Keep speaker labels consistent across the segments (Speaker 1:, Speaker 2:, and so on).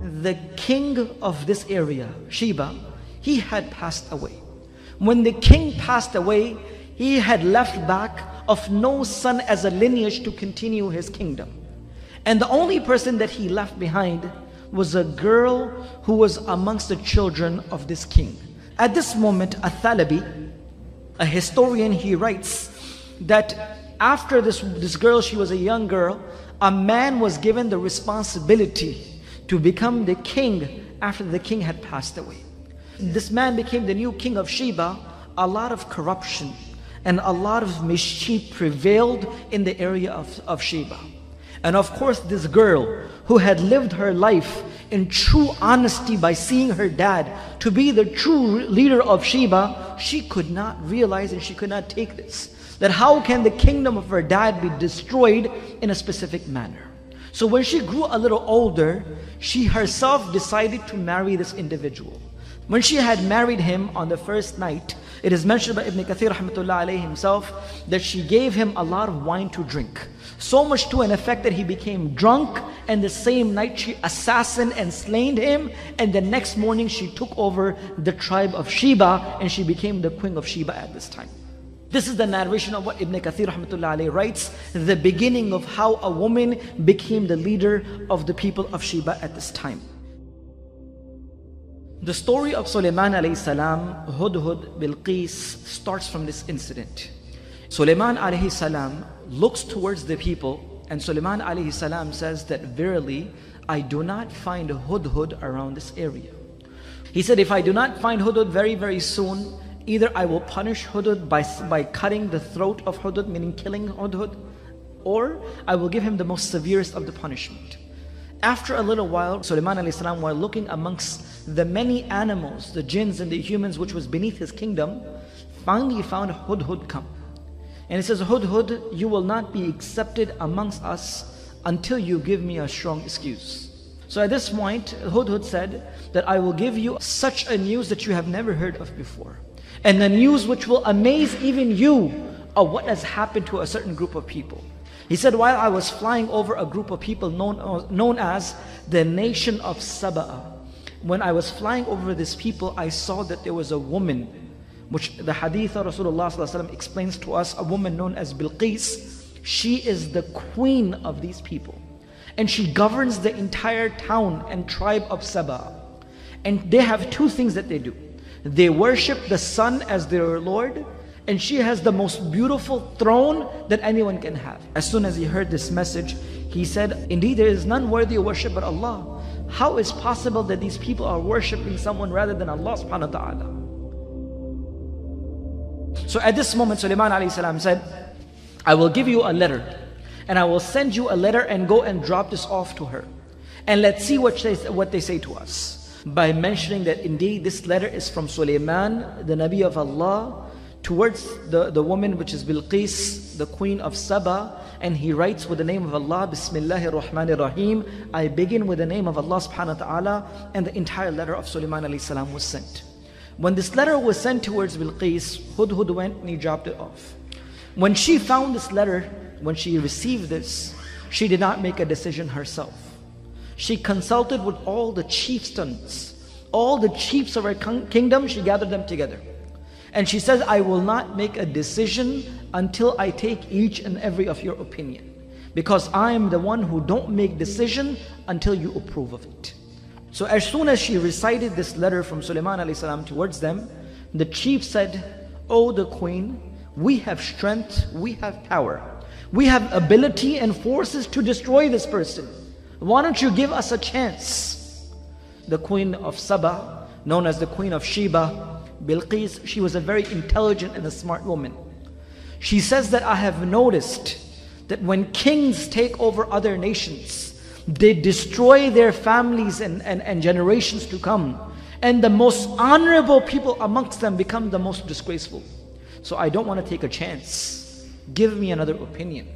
Speaker 1: the king of this area, Sheba, he had passed away. When the king passed away, he had left back of no son as a lineage to continue his kingdom. And the only person that he left behind was a girl who was amongst the children of this king. At this moment, Athalabi, a historian, he writes that after this girl, she was a young girl, a man was given the responsibility to become the king after the king had passed away. This man became the new king of Sheba. A lot of corruption and a lot of mischief prevailed in the area of Sheba. And of course, this girl who had lived her life in true honesty by seeing her dad to be the true leader of Sheba, she could not realize and she could not take this. That how can the kingdom of her dad be destroyed in a specific manner? So when she grew a little older, she herself decided to marry this individual. When she had married him on the first night, it is mentioned by Ibn Kathir rahmatullah alayhi himself that she gave him a lot of wine to drink. So much to an effect that he became drunk, and the same night she assassinated and slain him, and the next morning she took over the tribe of Sheba and she became the queen of Sheba at this time. This is the narration of what Ibn Kathir rahmatullah alayhi writes, the beginning of how a woman became the leader of the people of Sheba at this time. The story of Sulaiman alayhi salam, Hudhud, Bilqis starts from this incident. Sulaiman alayhi salam looks towards the people, and Sulaiman alayhi salam says that verily I do not find Hudhud around this area. He said, if I do not find Hudhud very, very soon, either I will punish Hudhud by cutting the throat of Hudhud, meaning killing Hudhud, or I will give him the most severest of the punishment. After a little while, Sulaiman alayhi salam, while looking amongst the many animals, the jinns and the humans which was beneath his kingdom, finally found Hudhud come. And he says, Hudhud, you will not be accepted amongst us until you give me a strong excuse. So at this point, Hudhud said that I will give you such a news that you have never heard of before. And the news which will amaze even you of what has happened to a certain group of people. He said, while I was flying over a group of people known as the nation of Saba, when I was flying over this people, I saw that there was a woman, which the hadith of Rasulullah ﷺ explains to us, a woman known as Bilkis. She is the queen of these people. And she governs the entire town and tribe of Saba. And they have two things that they do. They worship the sun as their Lord, and she has the most beautiful throne that anyone can have. As soon as he heard this message, he said, indeed there is none worthy of worship but Allah. How is possible that these people are worshipping someone rather than Allah subhanahu wa ta'ala? So at this moment, Sulaiman alayhi salam said, I will give you a letter, and I will send you a letter and go and drop this off to her. And let's see what they say to us. By mentioning that indeed this letter is from Sulaiman, the Nabi of Allah, towards the woman which is Bilqis, the queen of Saba, and he writes with the name of Allah, Bismillahir Rahmanir Rahim. I begin with the name of Allah subhanahu wa ta'ala, and the entire letter of Sulaiman alayhi salam was sent. When this letter was sent towards Bilqis, Hudhud went and he dropped it off. When she found this letter, when she received this, she did not make a decision herself. She consulted with all the chieftains, all the chiefs of her kingdom, she gathered them together. And she says, I will not make a decision until I take each and every of your opinion. Because I am the one who don't make decision until you approve of it. So as soon as she recited this letter from Sulaiman alayhi salam towards them, the chief said, O the queen, we have strength, we have power. We have ability and forces to destroy this person. Why don't you give us a chance? The queen of Saba, known as the queen of Sheba, Bilqis, she was a very intelligent and a smart woman. She says that I have noticed that when kings take over other nations, they destroy their families and generations to come. And the most honorable people amongst them become the most disgraceful. So I don't want to take a chance. Give me another opinion.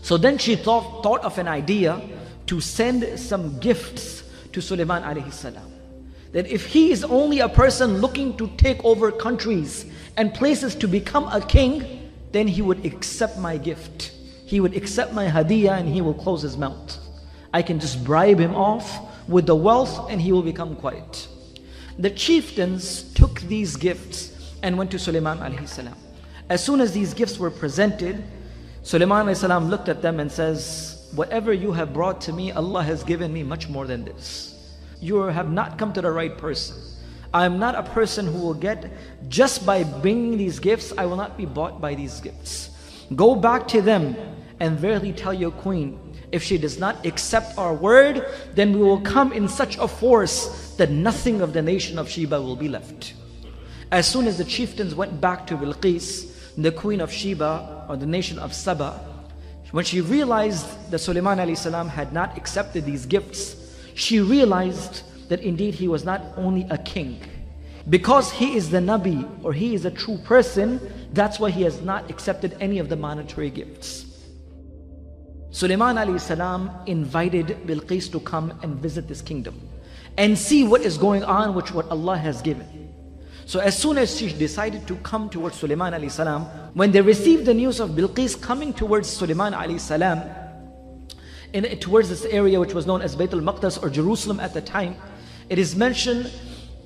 Speaker 1: So then she thought of an idea to send some gifts to Sulaiman alayhi salam. That if he is only a person looking to take over countries and places to become a king, then he would accept my gift. He would accept my hadiyah and he will close his mouth. I can just bribe him off with the wealth, and he will become quiet. The chieftains took these gifts and went to Sulaiman alayhi salam. As soon as these gifts were presented, Sulaiman alayhi salam looked at them and says, whatever you have brought to me, Allah has given me much more than this. You have not come to the right person. I am not a person who will get, just by bringing these gifts, I will not be bought by these gifts. Go back to them and verily tell your queen, if she does not accept our word, then we will come in such a force that nothing of the nation of Sheba will be left. As soon as the chieftains went back to Bilkis, the queen of Sheba, or the nation of Saba, when she realized that Sulaiman alayhi salam had not accepted these gifts, she realized that indeed he was not only a king. Because he is the Nabi, or he is a true person, that's why he has not accepted any of the monetary gifts. Sulaiman alayhi salam invited Bilqis to come and visit this kingdom and see what is going on with what Allah has given. So as soon as she decided to come towards Sulaiman alayhi salam, when they received the news of Bilqis coming towards Sulaiman alayhi salam, towards this area which was known as Bayt al-Maqdis or Jerusalem at the time, it is mentioned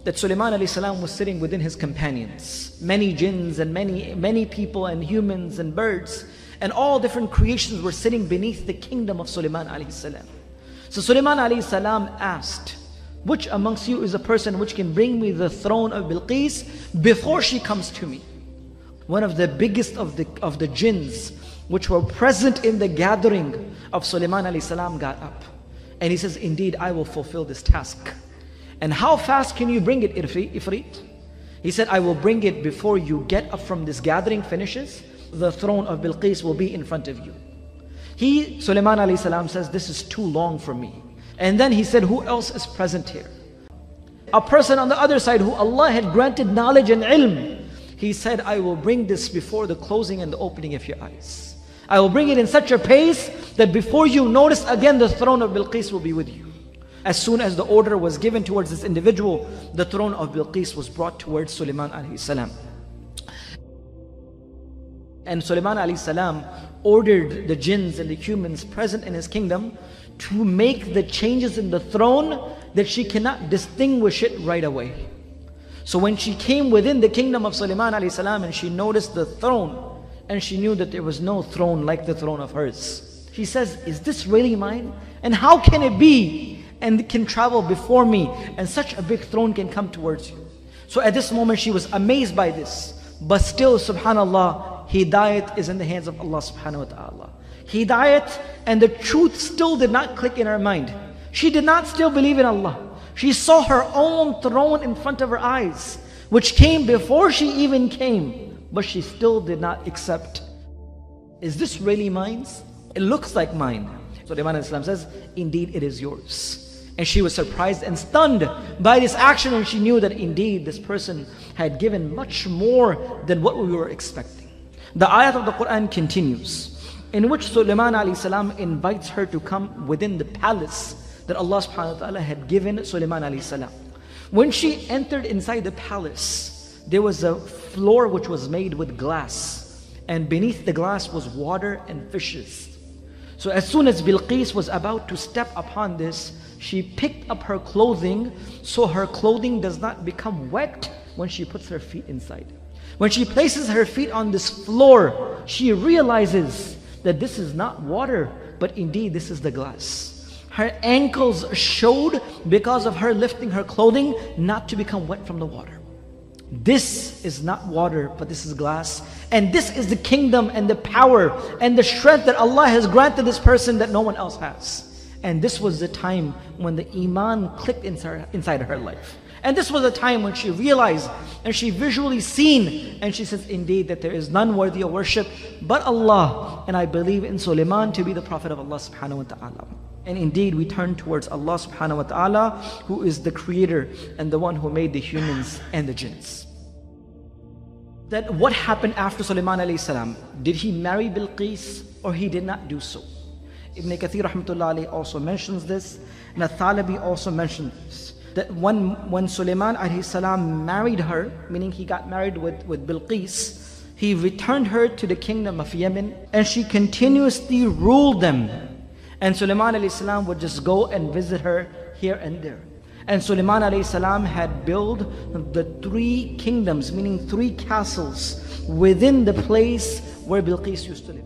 Speaker 1: that Sulaiman alayhi salam was sitting within his companions. Many jinns and many people and humans and birds and all different creations were sitting beneath the kingdom of Sulaiman alayhi salam. So Sulaiman alayhi salam asked, which amongst you is a person which can bring me the throne of Bilqis before she comes to me? One of the biggest of the jinns which were present in the gathering of Sulaiman alayhi salam got up. And he says, indeed, I will fulfill this task. And how fast can you bring it, Ifrit? He said, I will bring it before you get up from this gathering finishes. The throne of Bilqis will be in front of you. Sulaiman alayhi salam says, this is too long for me. And then he said, who else is present here? A person on the other side who Allah had granted knowledge and ilm. He said, I will bring this before the closing and the opening of your eyes. I will bring it in such a pace that before you notice again, the throne of Bilqis will be with you. As soon as the order was given towards this individual, the throne of Bilqis was brought towards Sulaiman alayhi salam. And Sulaiman alayhi salam ordered the jinns and the humans present in his kingdom to make the changes in the throne that she cannot distinguish it right away. So when she came within the kingdom of Sulaiman alayhi salam and she noticed the throne, and she knew that there was no throne like the throne of hers, she says, is this really mine? And how can it be and it can travel before me and such a big throne can come towards you? So at this moment she was amazed by this. But still, subhanallah, hidayat is in the hands of Allah subhanahu wa ta'ala. Hidayat and the truth still did not click in her mind. She did not still believe in Allah. She saw her own throne in front of her eyes, which came before she even came, but she still did not accept. Is this really mine? It looks like mine. So Sulaiman says, indeed it is yours. And she was surprised and stunned by this action, and she knew that indeed this person had given much more than what we were expecting. The ayat of the Quran continues, in which Sulaiman alayhi salam invites her to come within the palace that Allah subhanahu wa ta'ala had given Sulaiman alayhi salam. When she entered inside the palace, there was a floor which was made with glass, and beneath the glass was water and fishes. So as soon as Bilqis was about to step upon this, she picked up her clothing so her clothing does not become wet when she puts her feet inside. When she places her feet on this floor, she realizes that this is not water, but indeed this is the glass. Her ankles showed because of her lifting her clothing not to become wet from the water. This is not water, but this is glass. And this is the kingdom and the power and the strength that Allah has granted this person that no one else has. And this was the time when the iman clicked inside her life. And this was a time when she realized and she visually seen, and she says, indeed that there is none worthy of worship but Allah, and I believe in Sulaiman to be the prophet of Allah subhanahu wa ta'ala. And indeed we turn towards Allah subhanahu wa ta'ala, who is the creator and the one who made the humans and the jinns. That what happened after Sulaiman alayhi salam? Did he marry Bilqis or he did not do so? Ibn Kathir rahmatullah alayhi also mentions this, and Al-Thalabi also mentions this, that when Sulaiman alayhi salam married her, meaning he got married with Bilqis, he returned her to the kingdom of Yemen, and she continuously ruled them. And Sulaiman alayhi salam would just go and visit her here and there. And Sulaiman alayhi salam had built the 3 kingdoms, meaning 3 castles within the place where Bilqis used to live.